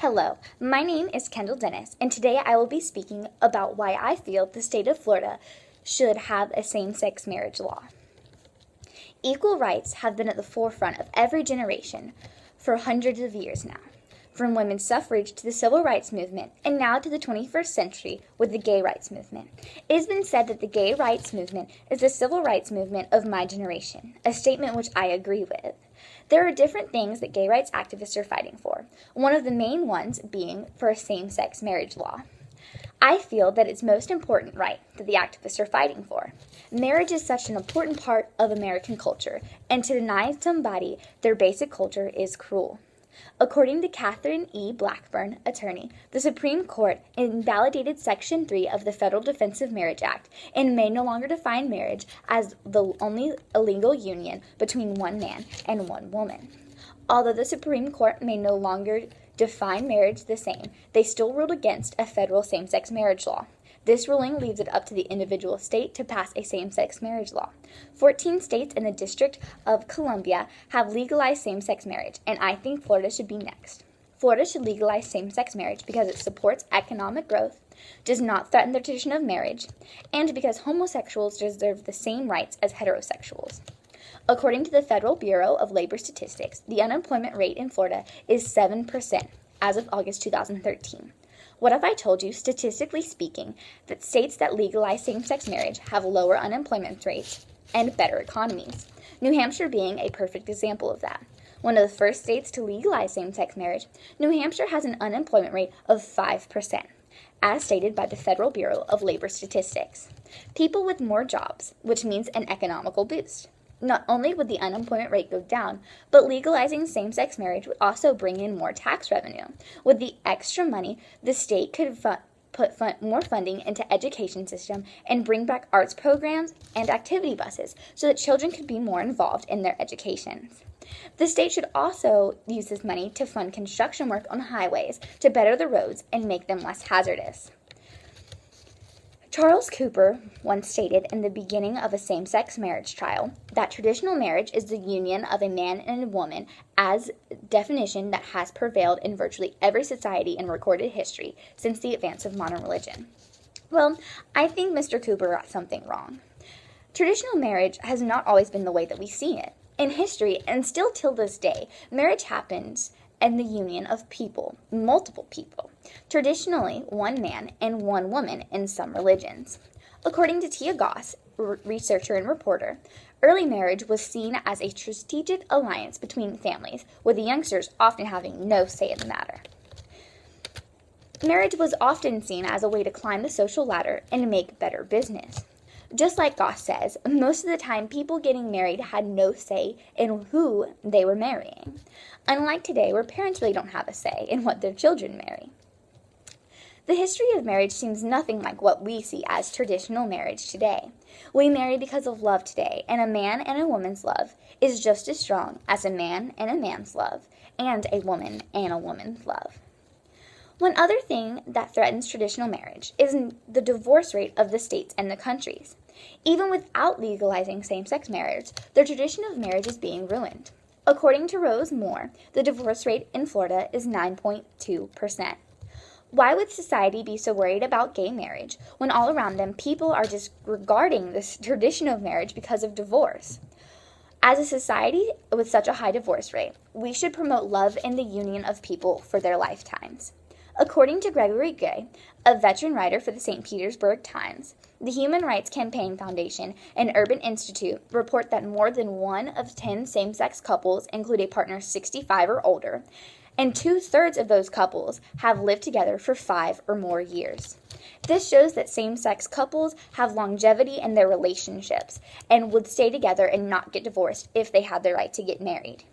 Hello, my name is Kdennis, and today I will be speaking about why I feel the state of Florida should have a same-sex marriage law. Equal rights have been at the forefront of every generation for hundreds of years now, from women's suffrage to the civil rights movement, and now to the 21st century with the gay rights movement. It has been said that the gay rights movement is the civil rights movement of my generation, a statement which I agree with. There are different things that gay rights activists are fighting for, one of the main ones being for a same-sex marriage law. I feel that it's most important right that the activists are fighting for. Marriage is such an important part of American culture, and to deny somebody their basic culture is cruel. According to Catherine E. Blackburn, attorney, the Supreme Court invalidated Section 3 of the Federal Defense of Marriage Act and may no longer define marriage as the only illegal union between one man and one woman. Although the Supreme Court may no longer define marriage the same, they still ruled against a federal same-sex marriage law. This ruling leaves it up to the individual state to pass a same-sex marriage law. 14 states and the District of Columbia have legalized same-sex marriage, and I think Florida should be next. Florida should legalize same-sex marriage because it supports economic growth, does not threaten the tradition of marriage, and because homosexuals deserve the same rights as heterosexuals. According to the Federal Bureau of Labor Statistics, the unemployment rate in Florida is 7% as of August 2013. What if I told you, statistically speaking, that states that legalize same-sex marriage have lower unemployment rates and better economies? New Hampshire being a perfect example of that. One of the first states to legalize same-sex marriage, New Hampshire has an unemployment rate of 5%, as stated by the Federal Bureau of Labor Statistics. People with more jobs, which means an economical boost. Not only would the unemployment rate go down, but legalizing same-sex marriage would also bring in more tax revenue. With the extra money, the state could put more funding into education system and bring back arts programs and activity buses so that children could be more involved in their educations. The state should also use this money to fund construction work on highways to better the roads and make them less hazardous. Charles Cooper once stated in the beginning of a same-sex marriage trial that traditional marriage is the union of a man and a woman as definition that has prevailed in virtually every society in recorded history since the advance of modern religion. Well, I think Mr. Cooper got something wrong. Traditional marriage has not always been the way that we see it. In history, and still till this day, marriage happens in the union of people, multiple people. Traditionally, one man and one woman in some religions. According to Tia Goss, researcher and reporter, early marriage was seen as a strategic alliance between families, with the youngsters often having no say in the matter. Marriage was often seen as a way to climb the social ladder and make better business. Just like Goss says, most of the time people getting married had no say in who they were marrying. Unlike today, where parents really don't have a say in what their children marry. The history of marriage seems nothing like what we see as traditional marriage today. We marry because of love today, and a man and a woman's love is just as strong as a man and a man's love, and a woman and a woman's love. One other thing that threatens traditional marriage is the divorce rate of the states and the countries. Even without legalizing same-sex marriage, the tradition of marriage is being ruined. According to Rose Moore, the divorce rate in Florida is 9.2%. Why would society be so worried about gay marriage when all around them people are disregarding this tradition of marriage because of divorce? As a society with such a high divorce rate, we should promote love and the union of people for their lifetimes. According to Gregory Gay, a veteran writer for the St. Petersburg Times, the Human Rights Campaign Foundation and Urban Institute report that more than 1 of 10 same-sex couples include a partner 65 or older, and 2/3 of those couples have lived together for 5 or more years. This shows that same-sex couples have longevity in their relationships and would stay together and not get divorced if they had the right to get married.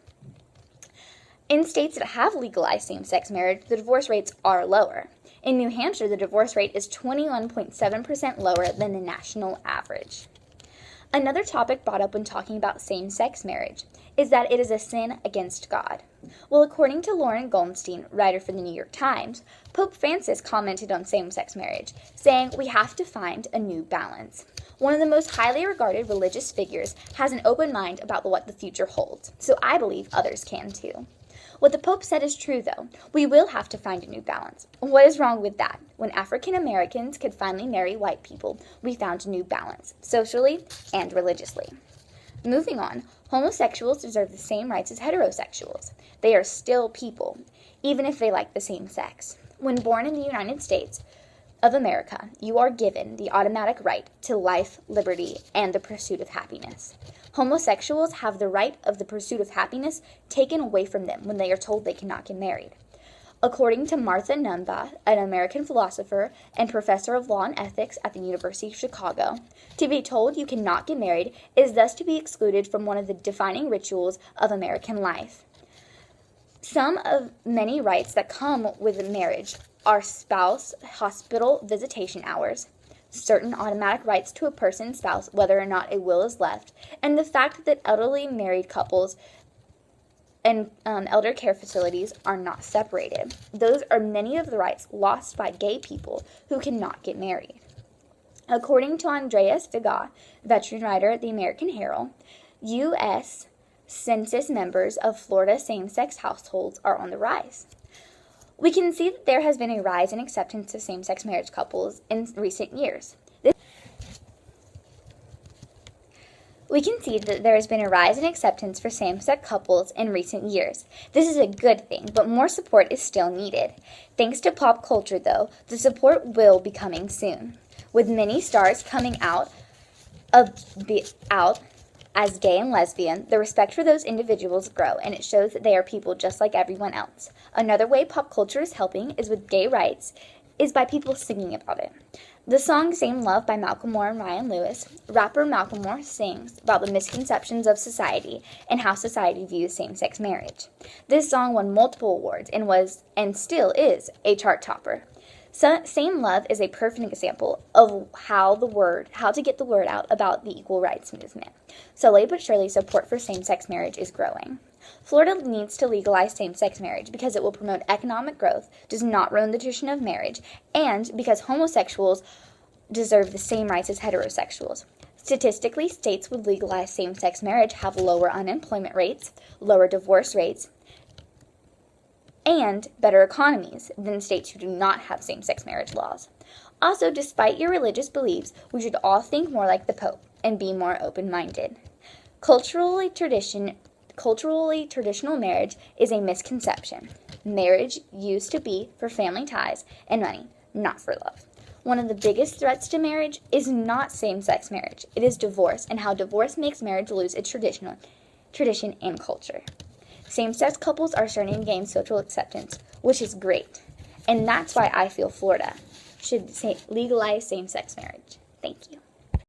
In states that have legalized same-sex marriage, the divorce rates are lower. In New Hampshire, the divorce rate is 21.7% lower than the national average. Another topic brought up when talking about same-sex marriage is that it is a sin against God. Well, according to Lauren Goldstein, writer for the New York Times, Pope Francis commented on same-sex marriage, saying, "We have to find a new balance." One of the most highly regarded religious figures has an open mind about what the future holds, so I believe others can too. What the Pope said is true, though. We will have to find a new balance. What is wrong with that? When African Americans could finally marry white people, we found a new balance, socially and religiously. Moving on, homosexuals deserve the same rights as heterosexuals. They are still people, even if they like the same sex. When born in the United States of America, you are given the automatic right to life, liberty, and the pursuit of happiness. Homosexuals have the right of the pursuit of happiness taken away from them when they are told they cannot get married. According to Martha Nussbaum, an American philosopher and professor of law and ethics at the University of Chicago, to be told you cannot get married is thus to be excluded from one of the defining rituals of American life. Some of many rights that come with marriage are spouse hospital visitation hours, certain automatic rights to a person's spouse whether or not a will is left, and the fact that elderly married couples and elder care facilities are not separated. Those are many of the rights lost by gay people who cannot get married. According to Andreas Degas, veteran writer at the American Herald, U.S. Census members of Florida same-sex households are on the rise. We can see that there has been a rise in acceptance of same-sex marriage couples in recent years. We can see that there has been a rise in acceptance for same-sex couples in recent years. This is a good thing, but more support is still needed. Thanks to pop culture, though, the support will be coming soon, with many stars coming out as gay and lesbian. The respect for those individuals grow, and it shows that they are people just like everyone else. Another way pop culture is helping is with gay rights, is by people singing about it. The song Same Love by Macklemore and Ryan Lewis, rapper Macklemore sings about the misconceptions of society and how society views same-sex marriage. This song won multiple awards and was, and still is, a chart topper. Same Love is a perfect example of how to get the word out about the equal rights movement. Slowly but surely, support for same-sex marriage is growing. Florida needs to legalize same-sex marriage because it will promote economic growth, does not ruin the tradition of marriage, and because homosexuals deserve the same rights as heterosexuals. Statistically, states with legalized same-sex marriage have lower unemployment rates, lower divorce rates, and better economies than states who do not have same-sex marriage laws. Also, despite your religious beliefs, we should all think more like the Pope and be more open-minded. Culturally, traditional marriage is a misconception. Marriage used to be for family ties and money, not for love. One of the biggest threats to marriage is not same-sex marriage. It is divorce, and how divorce makes marriage lose its tradition and culture. Same-sex couples are starting to gain social acceptance, which is great. And that's why I feel Florida should legalize same-sex marriage. Thank you.